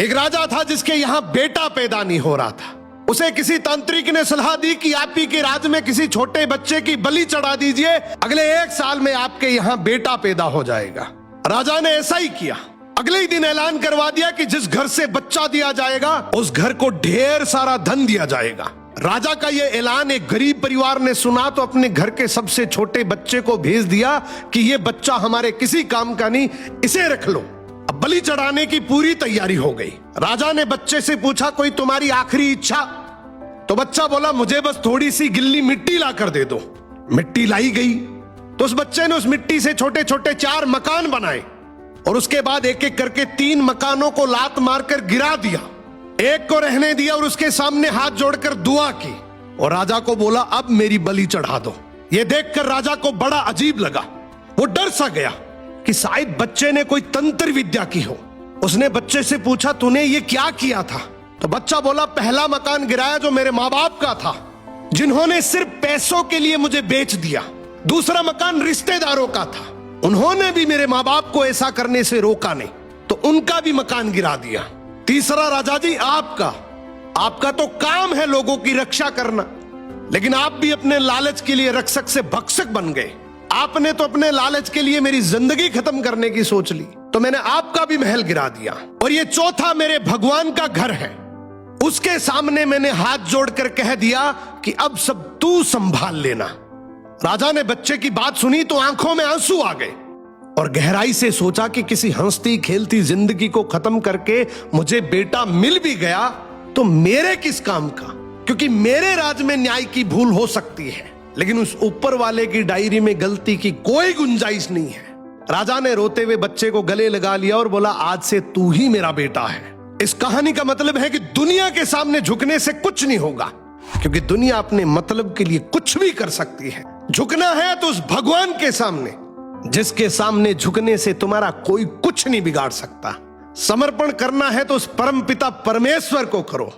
एक राजा था जिसके यहां बेटा पैदा नहीं हो रहा था। उसे किसी तांत्रिक ने सलाह दी कि आप ही के राज्य में किसी छोटे बच्चे की बलि चढ़ा दीजिए, अगले 1 साल में आपके यहां बेटा पैदा हो जाएगा। राजा ने ऐसा ही किया। अगले ही दिन ऐलान करवा दिया कि जिस घर से बच्चा दिया जाएगा उस घर को ढेर सारा धन दिया जाएगा। राजा का यह ऐलान एक गरीब परिवार ने सुना तो अपने घर के सबसे छोटे बच्चे को भेज दिया कि यह बच्चा हमारे किसी काम का नहीं, इसे रख लो। अब बलि चढ़ाने की पूरी तैयारी हो गई। राजा ने बच्चे से पूछा, कोई तुम्हारी आखिरी इच्छा? तो बच्चा बोला, मुझे बस थोड़ी सी गिल्ली मिट्टी ला कर दे दो। मिट्टी लाई गई तो उस बच्चे ने उस मिट्टी से छोटे छोटे 4 मकान बनाए और उसके बाद एक एक करके 3 मकानों को लात मारकर गिरा दिया। एक को रहने दिया और उसके सामने हाथ जोड़कर दुआ की और राजा को बोला, अब मेरी बलि चढ़ा दो। यह देखकर राजा को बड़ा अजीब लगा। वो डर सा गया कि शायद बच्चे ने कोई तंत्र विद्या की हो। उसने बच्चे से पूछा, तूने ये क्या किया था? तो बच्चा बोला, पहला मकान गिराया जो मेरे माँ बाप का था, जिन्होंने सिर्फ पैसों के लिए मुझे बेच दिया। दूसरा मकान रिश्तेदारों का था, उन्होंने भी मेरे माँ बाप को ऐसा करने से रोका नहीं, तो उनका भी मकान गिरा दिया। तीसरा राजा जी आपका तो काम है लोगों की रक्षा करना, लेकिन आप भी अपने लालच के लिए रक्षक से भक्षक बन गए। आपने तो अपने लालच के लिए मेरी जिंदगी खत्म करने की सोच ली, तो मैंने आपका भी महल गिरा दिया। और ये चौथा मेरे भगवान का घर है, उसके सामने मैंने हाथ जोड़कर कह दिया कि अब सब तू संभाल लेना। राजा ने बच्चे की बात सुनी तो आंखों में आंसू आ गए और गहराई से सोचा कि किसी हंसती खेलती जिंदगी को खत्म करके मुझे बेटा मिल भी गया तो मेरे किस काम का, क्योंकि मेरे राज में न्याय की भूल हो सकती है लेकिन उस ऊपर वाले की डायरी में गलती की कोई गुंजाइश नहीं है। राजा ने रोते हुए बच्चे को गले लगा लिया और बोला, आज से तू ही मेरा बेटा है। इस कहानी का मतलब है कि दुनिया के सामने झुकने से कुछ नहीं होगा, क्योंकि दुनिया अपने मतलब के लिए कुछ भी कर सकती है। झुकना है तो उस भगवान के सामने, जिसके सामने झुकने से तुम्हारा कोई कुछ नहीं बिगाड़ सकता। समर्पण करना है तो उस परमपिता परमेश्वर को करो।